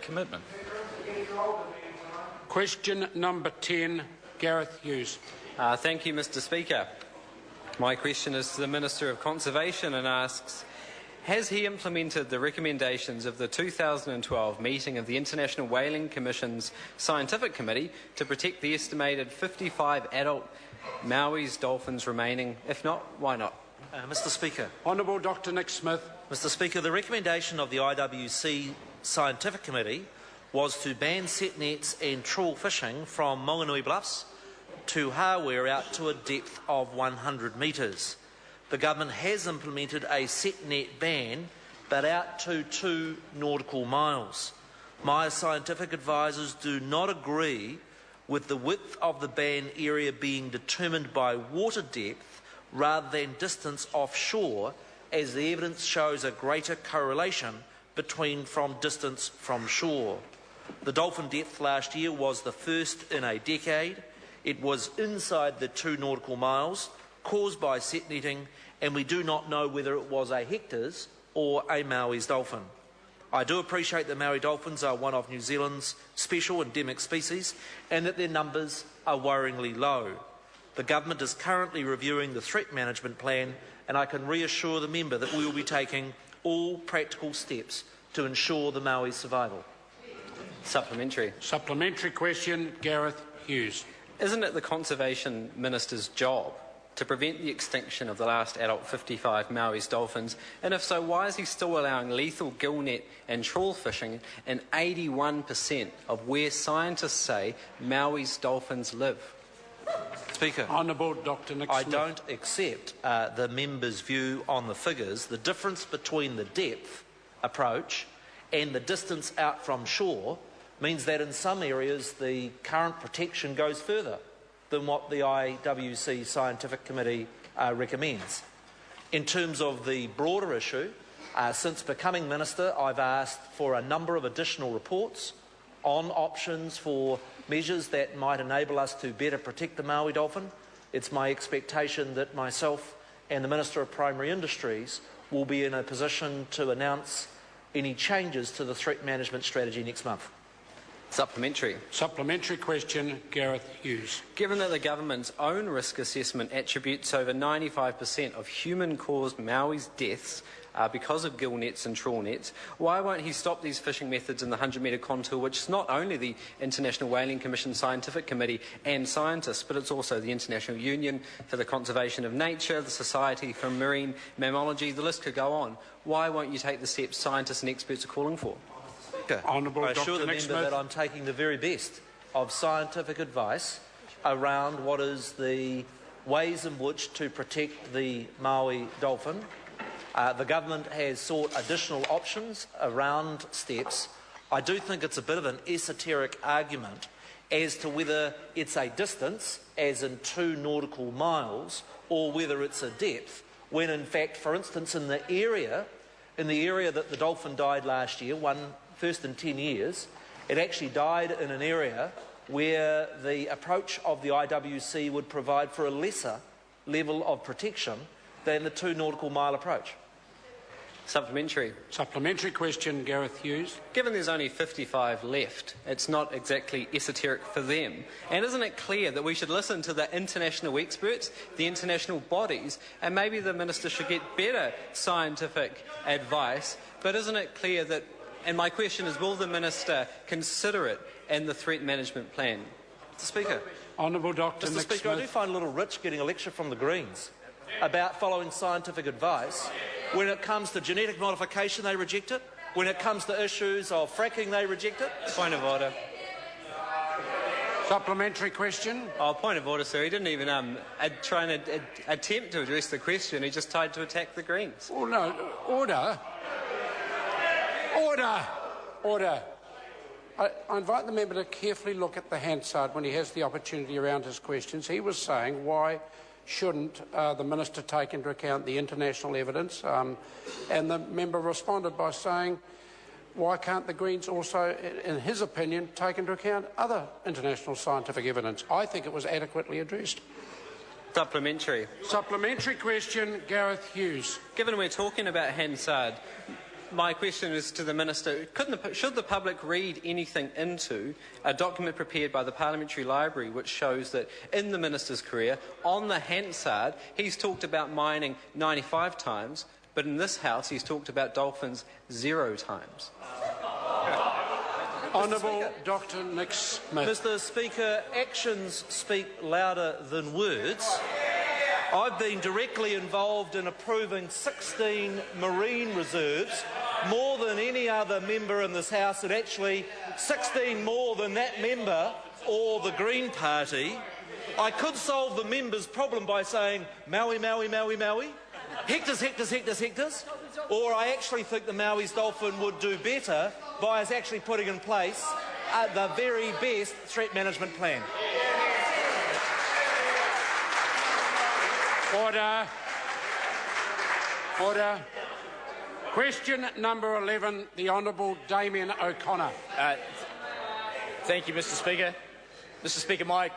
commitment. Question number 10, Gareth Hughes. Thank you, Mr. Speaker. My question is to the Minister of Conservation and asks, has he implemented the recommendations of the 2012 meeting of the International Whaling Commission's Scientific Committee to protect the estimated 55 adult Maui's dolphins remaining? If not, why not? Mr. Speaker. Honourable Dr Nick Smith. Mr. Speaker, the recommendation of the IWC Scientific Committee was to ban set nets and trawl fishing from Maunganui Bluffs to Hawera out to a depth of 100 metres. The government has implemented a set net ban, but out to 2 nautical miles. My scientific advisers do not agree with the width of the ban area being determined by water depth rather than distance offshore, as the evidence shows a greater correlation from distance from shore. The dolphin depth last year was the first in a decade. It was inside the 2 nautical miles, caused by set netting, and we do not know whether it was a Hector's or a Maui's dolphin. I do appreciate that Maui dolphins are one of New Zealand's special endemic species and that their numbers are worryingly low. The government is currently reviewing the threat management plan, and I can reassure the member that we will be taking all practical steps to ensure the Maui's survival. Supplementary. Supplementary question, Gareth Hughes. Isn't it the Conservation Minister's job to prevent the extinction of the last adult 55 Maui's dolphins? And if so, why is he still allowing lethal gillnet and trawl fishing in 81% of where scientists say Maui's dolphins live? Speaker. Honourable Dr Nick Smith. I don't accept the member's view on the figures. The difference between the depth approach and the distance out from shore means that in some areas the current protection goes further than what the IWC Scientific Committee recommends. In terms of the broader issue, since becoming Minister, I've asked for a number of additional reports on options for measures that might enable us to better protect the Maui dolphin. It's my expectation that myself and the Minister of Primary Industries will be in a position to announce any changes to the threat management strategy next month. Supplementary. Supplementary question, Gareth Hughes. Given that the government's own risk assessment attributes over 95% of human-caused Maui's deaths because of gill nets and trawl nets, why won't he stop these fishing methods in the 100-metre contour, which is not only the International Whaling Commission Scientific Committee and scientists, but it's also the International Union for the Conservation of Nature, the Society for Marine Mammalogy, the list could go on. Why won't you take the steps scientists and experts are calling for? I assure the member that I'm taking the very best of scientific advice around what is the ways in which to protect the Maui dolphin. The government has sought additional options around steps. I do think it's a bit of an esoteric argument as to whether it's a distance, as in 2 nautical miles, or whether it's a depth, when in fact, for instance, in the area that the dolphin died last year, first in 10 years, it actually died in an area where the approach of the IWC would provide for a lesser level of protection than the 2 nautical mile approach. Supplementary. Supplementary question, Gareth Hughes. Given there's only 55 left, it's not exactly esoteric for them. And isn't it clear that we should listen to the international experts, the international bodies, and maybe the Minister should get better scientific advice? But isn't it clear that, and my question is, will the Minister consider it in the threat management plan? Mr. Speaker. Honourable Dr Mr. Nick Speaker, Smith. I do find a little rich getting a lecture from the Greens about following scientific advice. When it comes to genetic modification, they reject it. When it comes to issues of fracking, they reject it. Point of order. Supplementary question. Point of order, sir. He didn't even try and attempt to address the question. He just tried to attack the Greens. Oh, no. Order. Order. Order. I invite the member to carefully look at the Hansard when he has the opportunity around his questions. He was saying, why shouldn't the Minister take into account the international evidence? And the member responded by saying, why can't the Greens also, in his opinion, take into account other international scientific evidence? I think it was adequately addressed. Supplementary. Supplementary question, Gareth Hughes. Given we're talking about Hansard, My question is to the Minister. Should the public read anything into a document prepared by the Parliamentary Library which shows that in the Minister's career, on the Hansard, he's talked about mining 95 times, but in this House he's talked about dolphins 0 times? Honourable Dr Nick Smith. Mr Speaker, actions speak louder than words. I've been directly involved in approving 16 marine reserves, more than any other member in this House, and actually 16 more than that member or the Green Party. I could solve the member's problem by saying Maui, Maui, Maui, Maui, hectares, hectares, hectares, hectares, or I actually think the Maui's dolphin would do better by us actually putting in place the very best threat management plan. Order. Order. Question number 11, the Honourable Damien O'Connor. Thank you, Mr Speaker. Mr Speaker, my